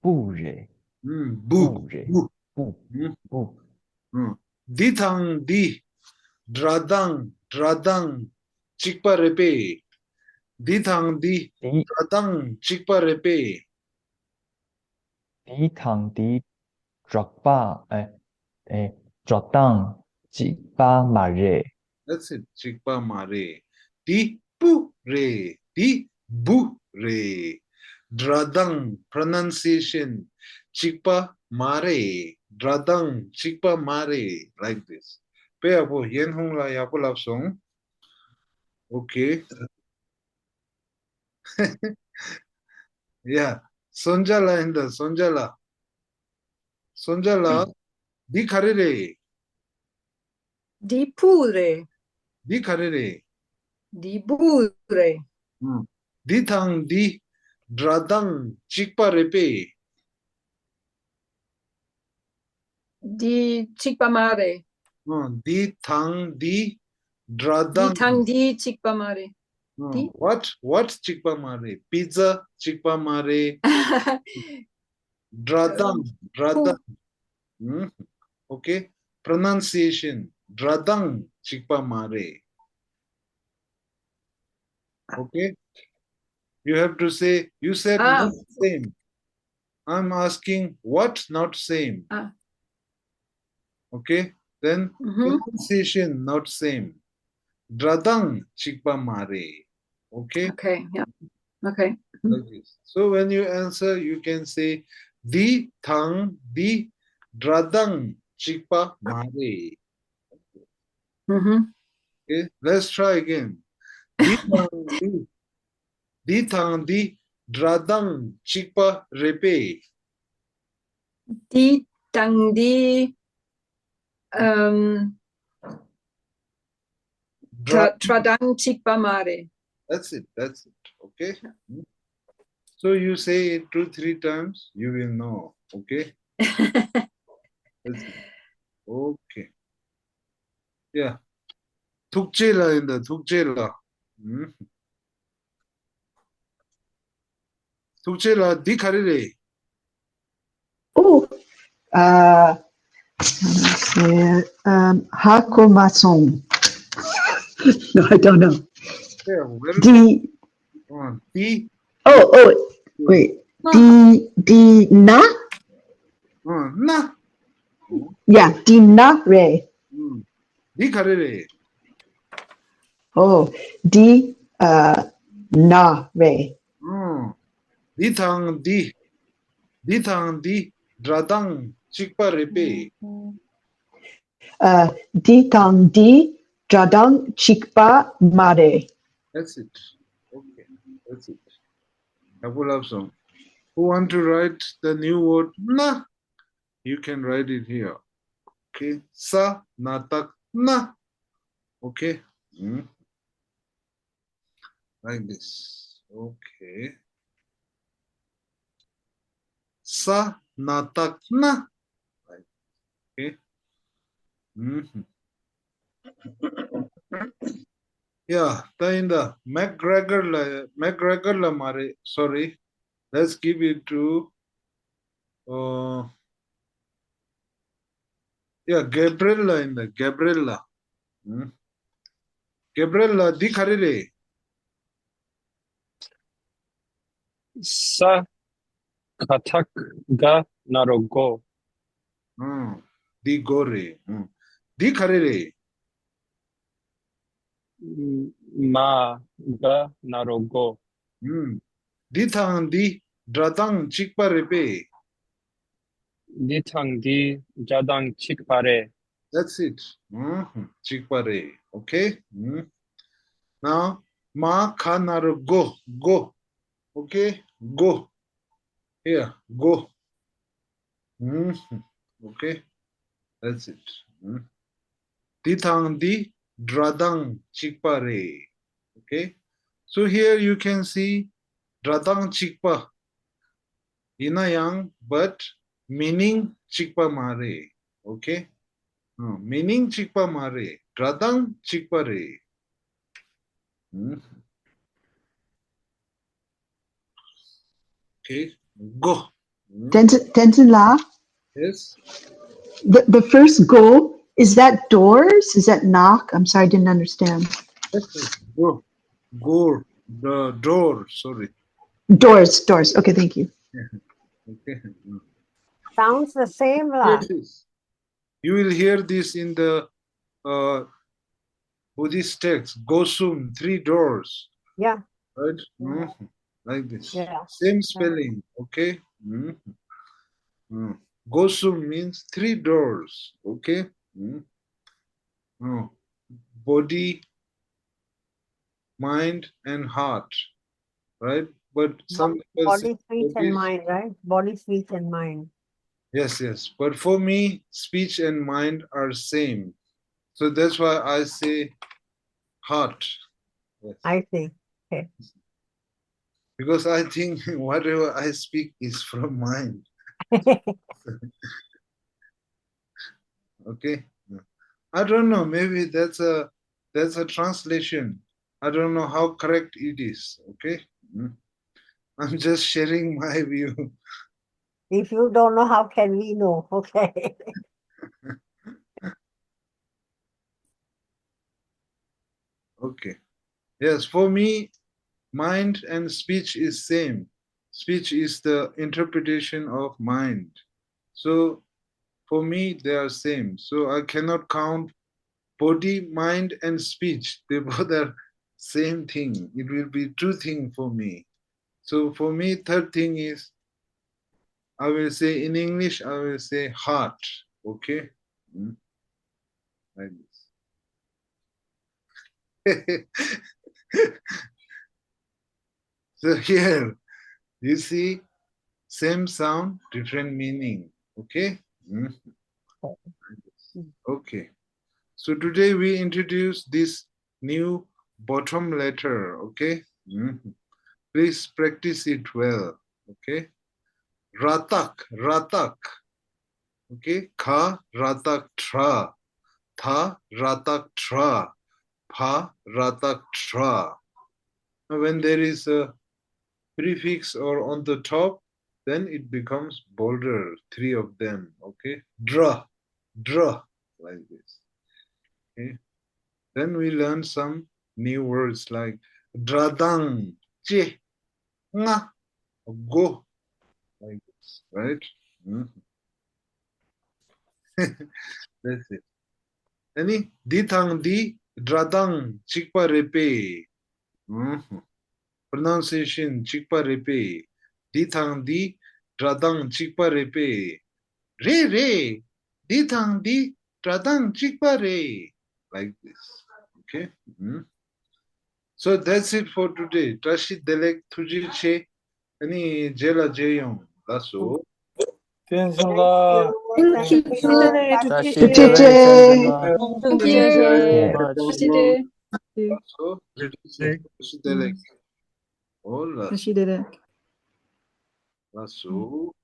bu re. Bu. Bu re. Bu. Bu. Bu. Di Tang Di. Dradang. Dradang. Chikpa Repe. Di Tang Di. Di Dradang. Chikpa Repe. di thang di drakpa dratang jikpa mare. That's it. Chikpa Mare. Di Bu Re. Di Bu Re. Dradang. Pronunciation. Chikpa Mare. Dradang. Chikpa Mare. Like this. Pe apo yen hong la yapo lap song. Okay. Yeah. Sonjala in the Sonjala. Sonjala. Di Karere. Di pure. Di Karere. Di bure. Di Tang Di. Dradang. Chikpa Repe. Di chikpa mare. Di Tang Di. Di Dradang. tang di chikpa mare. Di? What Chikpa Mare? Pizza Chikpa Mare. Dradang. Dradang. Okay. Pronunciation. Dradang Chikpa Mare. Okay. You have to say, you said not same. I'm asking what not same. Okay. Then pronunciation not same. Dradang Chikpa Mare. Okay. Okay. Yeah. Okay. Like this. So when you answer, you can say Di Thang Di Dradang Chikpa Mare. Okay. Let's try again. Di Thang Di Dradang Chikpa Repe. Di tang di tradang chikpa mare. That's it. That's it. Okay. So you say it 2-3 times, you will know. Okay. That's it. Okay. Yeah. Tukchela in the Tukchela. Tukchela Di Karere. Oh, Hakomason. No, I don't know. Yeah, Di. Oh, wait. Di na? Na. Yeah, di na re. Di Karere. Oh, di na re. Di Tang Di. Di Tang Di Dradang Chikpa Repe. Di tang di dradang chikpa mare. That's it. Okay. That's it. Couple of song. Who want to write the new word na? You can write it here. Okay. Sa na tak na. Okay. Like this. Okay. Sa na tak na. Okay. Yeah, Tainda McGregor la mare. Sorry, let's give it to Gabriella in the Gabriella. Gabriella di Karere. Sa katak ga narogo. Di Gore. Di Karere. Ma ga narogo. Di Tang Di Dradang Chikpa Repe. Di Tang Di Jadang Chikpare. That's it. Chikpare. Okay. Now Ma Kanaro go. Okay. Go. Here. Go. Okay. That's it. Di Tang Di Dradang Chikpare. Okay. So here you can see Dradang Chikpa. Inayang, but meaning chikpa mare. Okay? Meaning chikpa mare. Dradang chikpa re. Okay, go. Tenzin La, Yes. the first go, is that doors? Is that knock? I'm sorry, I didn't understand. Go. Go. The door. Sorry. Doors. Okay, thank you. Okay. Sounds the same, lah. You will hear this in the Buddhist text. Gosum, 3 doors. Yeah. Right? Like this. Yeah. Same spelling. Okay. Gosum means 3 doors. Okay. Body, mind, and heart. Right? But some people say Body, speech, and mind, right? Body, speech, and mind. Yes. But for me, speech and mind are same. So that's why I say heart. Yes. I see. Okay. Because I think whatever I speak is from mind. Okay. I don't know. Maybe that's a translation. I don't know how correct it is. Okay. I'm just sharing my view. If you don't know, how can we know? Okay. Okay. Yes, for me, mind and speech is same. Speech is the interpretation of mind. So for me, they are same. So I cannot count body, mind, and speech. They both are same thing. It will be two thing for me. So for me, third thing is, I will say in English, I will say heart. Okay? Like this. So here, you see, same sound, different meaning. Okay? Okay. So today we introduce this new bottom letter. Okay? Please practice it well. Okay? Ratak. Okay? Kha, ratak, tra. Tha, ratak, tra. Pa, ratak, tra. When there is a prefix or on the top, then it becomes bolder, 3 of them. Okay? Dra, like this. Okay? Then we learn some new words like dradang, che, nga, go, like this, right? That's it. Any ditang di dradang chikpa repe. Pronunciation chikpa repe. Ditang di dradang chikpa repe. Re. Ditang di dradang chikpa re. Like this. Okay? So that's it for today. Tashi delek tuji che. Any jela jeyong. That's all. Tenzin La. Thank you. Tashi Che. Thank you very much. So, tashi delek. Hola. Tashi delek. That's all.